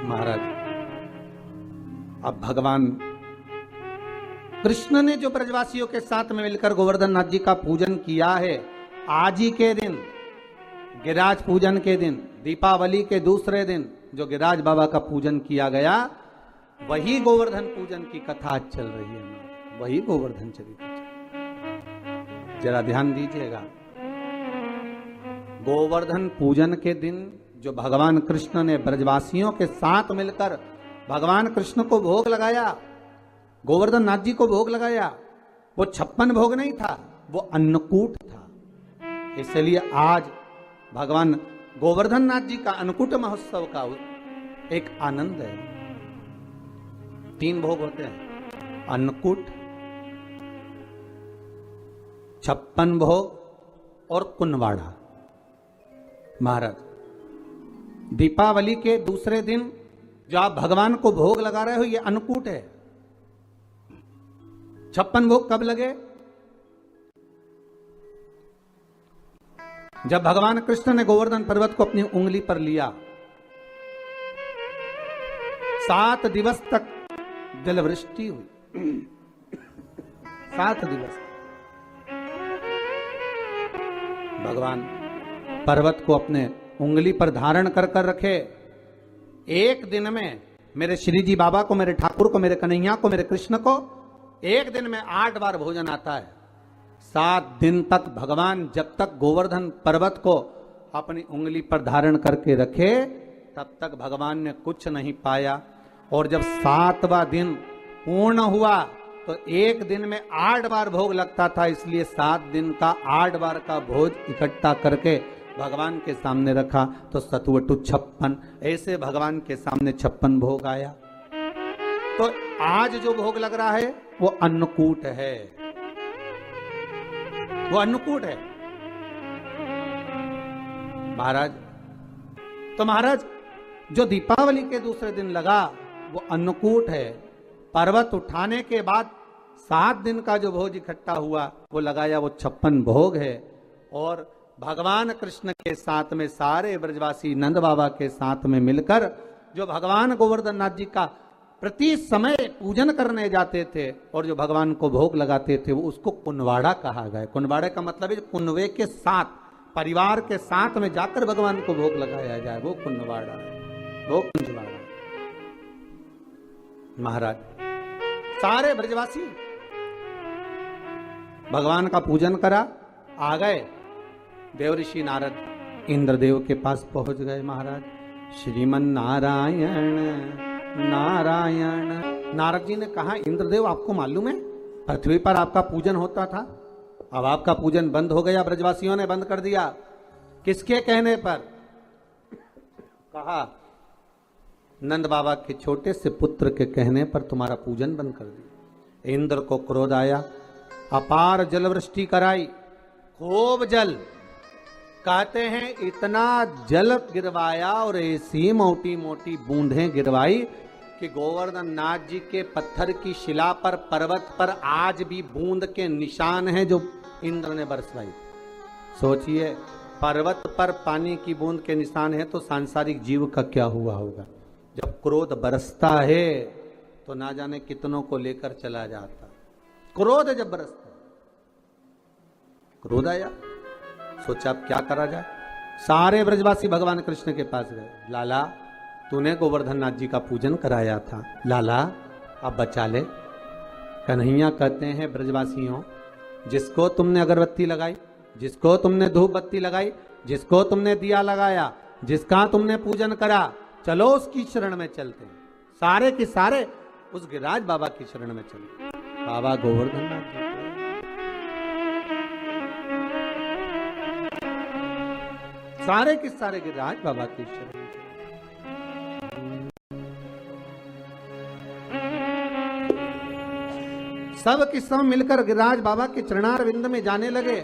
महाराज, अब भगवान कृष्ण ने जो ब्रजवासियों के साथ में मिलकर गोवर्धन नाथ जी का पूजन किया है, आज ही के दिन गिरिराज पूजन के दिन, दीपावली के दूसरे दिन जो गिरिराज बाबा का पूजन किया गया, वही गोवर्धन पूजन की कथा आज चल रही है। वही गोवर्धन चरित्र, जरा ध्यान दीजिएगा। गोवर्धन पूजन के दिन जो भगवान कृष्ण ने ब्रजवासियों के साथ मिलकर भगवान कृष्ण को भोग लगाया, गोवर्धन नाथ जी को भोग लगाया, वो 56 भोग नहीं था, वो अन्नकूट था। इसलिए आज भगवान गोवर्धन नाथ जी का अन्नकूट महोत्सव का एक आनंद है। 3 भोग होते हैं, अन्नकूट, 56 भोग और कुनवाड़ा। महाराज, दीपावली के दूसरे दिन जो आप भगवान को भोग लगा रहे हो, ये अन्नकूट है। 56 भोग कब लगे? जब भगवान कृष्ण ने गोवर्धन पर्वत को अपनी उंगली पर लिया, 7 दिवस तक जलवृष्टि हुई। 7 दिवस भगवान पर्वत को अपने उंगली पर धारण कर कर रखे। एक दिन में मेरे श्री जी बाबा को, मेरे ठाकुर को, मेरे कन्हैया को, मेरे कृष्ण को एक दिन में 8 बार भोजन आता है। 7 दिन तक भगवान जब तक गोवर्धन पर्वत को अपनी उंगली पर धारण करके रखे, तब तक भगवान ने कुछ नहीं पाया। और जब 7वां दिन पूर्ण हुआ तो एक दिन में 8 बार भोग लगता था, इसलिए 7 दिन का 8 बार का भोज इकट्ठा करके भगवान के सामने रखा, तो सतवटु 56, ऐसे भगवान के सामने 56 भोग आया। तो आज जो भोग लग रहा है वो अन्नकूट है, वो अन्नकूट है महाराज। तो महाराज, जो दीपावली के दूसरे दिन लगा वो अन्नकूट है। पर्वत उठाने के बाद 7 दिन का जो भोज इकट्ठा हुआ वो लगाया, वो 56 भोग है। और भगवान कृष्ण के साथ में सारे ब्रजवासी नंद बाबा के साथ में मिलकर जो भगवान गोवर्धन नाथ जी का प्रति समय पूजन करने जाते थे और जो भगवान को भोग लगाते थे, वो उसको कुनवाड़ा कहा गया। कुनवाड़े का मतलब है कुनवे के साथ, परिवार के साथ में जाकर भगवान को भोग लगाया जाए, वो कुनवाड़ा है, वो कुंजवाड़ा। महाराज, सारे ब्रजवासी भगवान का पूजन करा, आ गए। देवऋषि नारद इंद्रदेव के पास पहुंच गए। महाराज, श्रीमन नारायण नारायण। नारद जी ने कहा, इंद्रदेव आपको मालूम है पृथ्वी पर आपका पूजन होता था, अब आपका पूजन बंद हो गया, ब्रजवासियों ने बंद कर दिया। किसके कहने पर? कहा, नंद बाबा के छोटे से पुत्र के कहने पर तुम्हारा पूजन बंद कर दिया। इंद्र को क्रोध आया, अपार जलवृष्टि कराई, खूब जल, कहते हैं इतना जल गिरवाया और ऐसी मोटी मोटी बूंदें गिरवाई कि गोवर्धन नाथ जी के पत्थर की शिला पर, पर्वत पर आज भी बूंद के निशान हैं जो इंद्र ने बरसवाई। सोचिए, पर्वत पर पानी की बूंद के निशान है तो सांसारिक जीव का क्या हुआ होगा। जब क्रोध बरसता है तो ना जाने कितनों को लेकर चला जाता। क्रोध जब बरसता, क्रोध आया, सोचा अब क्या करा जाए। सारे ब्रजवासी भगवान कृष्ण के पास गए। लाला, तूने गोवर्धन नाथ जी का पूजन कराया था, लाला अब बचा ले। कन्हैया कहते हैं, ब्रजवासियों, जिसको तुमने अगरबत्ती लगाई, जिसको तुमने धूप बत्ती लगाई, जिसको तुमने दिया लगाया, जिसका तुमने पूजन करा, चलो उसकी शरण में चलते हैं। सारे के सारे उस गिरिराज बाबा की शरण में चले। बाबा गोवर्धन नाथ जी, सारे के सारे गिरिराज बाबा की शरण में चले। सब के सब मिलकर गिरिराज बाबा के चरणारविंद में जाने लगे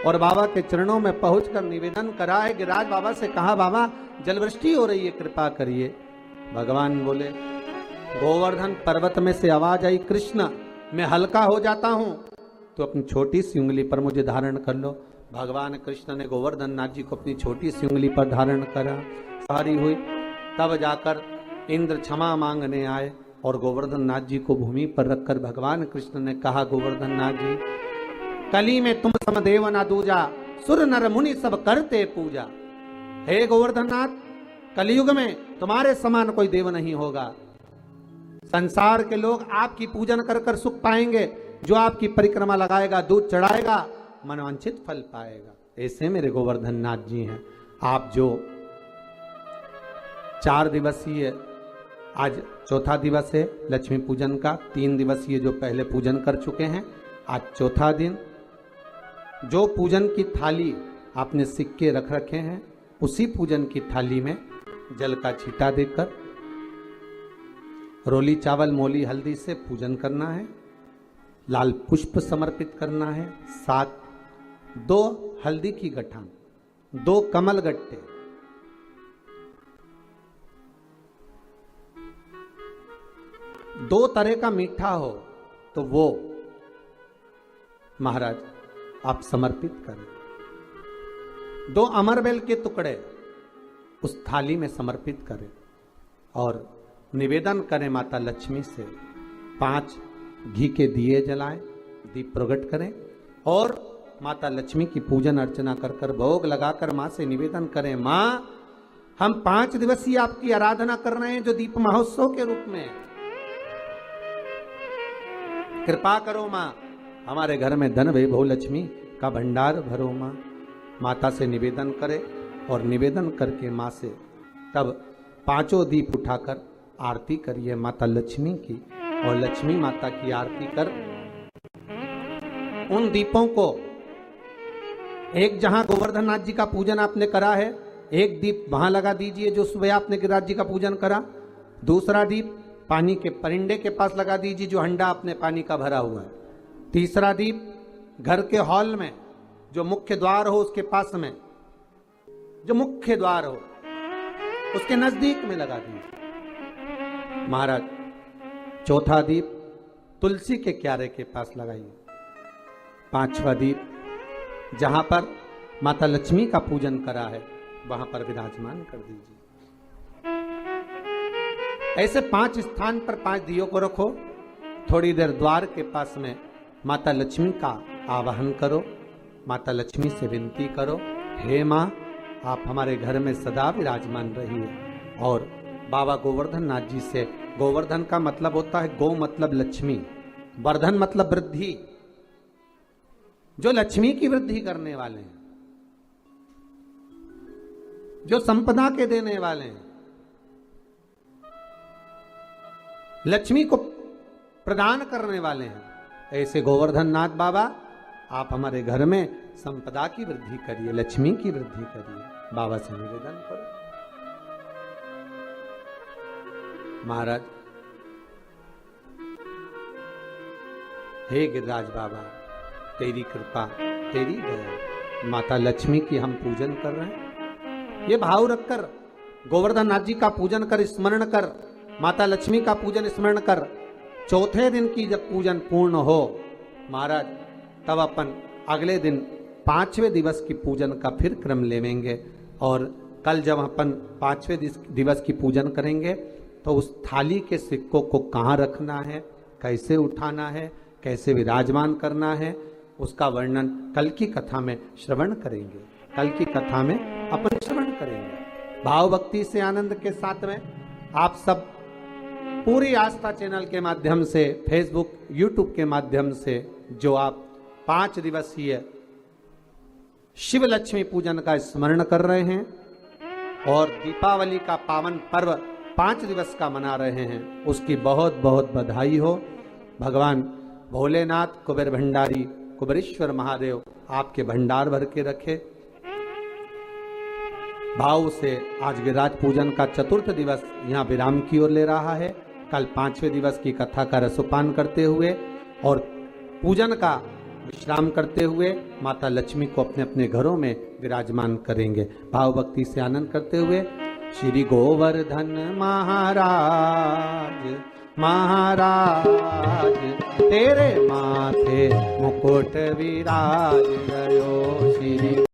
और बाबा के चरणों में पहुंचकर निवेदन करा है। गिरिराज बाबा से कहा, बाबा जलवृष्टि हो रही है, कृपा करिए। भगवान बोले, गोवर्धन पर्वत में से आवाज आई, कृष्ण मैं हल्का हो जाता हूं तो अपनी छोटी सी उंगली पर मुझे धारण कर लो। भगवान कृष्ण ने गोवर्धन नाथ जी को अपनी छोटी सी उंगली पर धारण करा, सारी हुई, तब जाकर इंद्र क्षमा मांगने आए और गोवर्धन नाथ जी को भूमि पर रखकर भगवान कृष्ण ने कहा, गोवर्धन नाथ जी, कली में तुम समदेव ना दूजा, सुर नर मुनि सब करते पूजा। हे गोवर्धन नाथ, कलयुग में तुम्हारे समान कोई देव नहीं होगा। संसार के लोग आपकी पूजन कर कर सुख पाएंगे। जो आपकी परिक्रमा लगाएगा, दूध चढ़ाएगा, मनवांछित फल पाएगा। ऐसे मेरे गोवर्धन नाथ जी हैं। आप जो 4 दिवसीय, आज चौथा दिवस है लक्ष्मी पूजन का, 3 दिवसीय जो पहले पूजन कर चुके हैं, आज चौथा दिन। जो पूजन की थाली आपने सिक्के रख रखे हैं, उसी पूजन की थाली में जल का छींटा देकर रोली चावल मोली हल्दी से पूजन करना है। लाल पुष्प समर्पित करना है। साथ 2 हल्दी की गठान, 2 कमल गट्टे, 2 तरह का मीठा हो तो वो महाराज आप समर्पित करें। 2 अमरबेल के टुकड़े उस थाली में समर्पित करें और निवेदन करें माता लक्ष्मी से। 5 घी के दिए जलाएं, दीप प्रकट करें और माता लक्ष्मी की पूजन अर्चना कर कर भोग लगाकर मां से निवेदन करें, मां हम 5 दिवसीय आपकी आराधना कर रहे हैं जो दीप महोत्सव के रूप में। कृपा करो मां, हमारे घर में धन वैभव लक्ष्मी का भंडार भरो मां। माता से निवेदन करे और निवेदन करके मां से तब 5 दीप उठाकर आरती करिए माता लक्ष्मी की। और लक्ष्मी माता की आरती कर उन दीपों को, एक जहां गोवर्धन नाथ जी का पूजन आपने करा है, एक दीप वहां लगा दीजिए जो सुबह आपने गिरिराज जी का पूजन करा। दूसरा दीप पानी के परिंडे के पास लगा दीजिए जो हंडा आपने पानी का भरा हुआ है। तीसरा दीप घर के हॉल में जो मुख्य द्वार हो उसके पास में, जो मुख्य द्वार हो उसके नजदीक में लगा दीजिए महाराज। चौथा दीप तुलसी के क्यारे के पास लगाइए। 5वां दीप जहां पर माता लक्ष्मी का पूजन करा है वहां पर विराजमान कर दीजिए। ऐसे 5 स्थान पर 5 दियों को रखो। थोड़ी देर द्वार के पास में माता लक्ष्मी का आवाहन करो। माता लक्ष्मी से विनती करो, हे मां आप हमारे घर में सदा विराजमान रहिए। और बाबा गोवर्धन नाथ जी से, गोवर्धन का मतलब होता है गौ मतलब लक्ष्मी, वर्धन मतलब वृद्धि, जो लक्ष्मी की वृद्धि करने वाले हैं, जो संपदा के देने वाले हैं, लक्ष्मी को प्रदान करने वाले हैं। ऐसे गोवर्धन नाथ बाबा आप हमारे घर में संपदा की वृद्धि करिए, लक्ष्मी की वृद्धि करिए। बाबा से निवेदन करो। महाराज, हे गिरिराज बाबा, तेरी कृपा, तेरी दया, माता लक्ष्मी की हम पूजन कर रहे हैं। ये भाव रखकर गोवर्धन नाथ जी का पूजन कर, स्मरण कर, माता लक्ष्मी का पूजन स्मरण कर। चौथे दिन की जब पूजन पूर्ण हो महाराज, तब अपन अगले दिन 5वें दिवस की पूजन का फिर क्रम लेवेंगे। और कल जब अपन 5वें दिवस की पूजन करेंगे तो उस थाली के सिक्कों को कहाँ रखना है, कैसे उठाना है, कैसे विराजमान करना है, उसका वर्णन कल की कथा में श्रवण करेंगे। कल की कथा में अपन श्रवण करेंगे भाव भक्ति से, आनंद के साथ में। आप सब पूरी आस्था चैनल के माध्यम से, फेसबुक यूट्यूब के माध्यम से जो आप 5 दिवसीय शिव लक्ष्मी पूजन का स्मरण कर रहे हैं और दीपावली का पावन पर्व 5 दिवस का मना रहे हैं, उसकी बहुत बहुत बधाई हो। भगवान भोलेनाथ कुबेर भंडारी कुबेरेश्वर महादेव आपके भंडार भर के रखे। भाव से आज गिरिराज पूजन का 4th दिवस यहाँ विराम की ओर ले रहा है। कल 5वें दिवस की कथा का रसोपान करते हुए और पूजन का विश्राम करते हुए माता लक्ष्मी को अपने अपने घरों में विराजमान करेंगे। भाव भक्ति से आनंद करते हुए श्री गोवर्धन महाराज महाराज तेरे माथे मुकुट विराज गयो श्री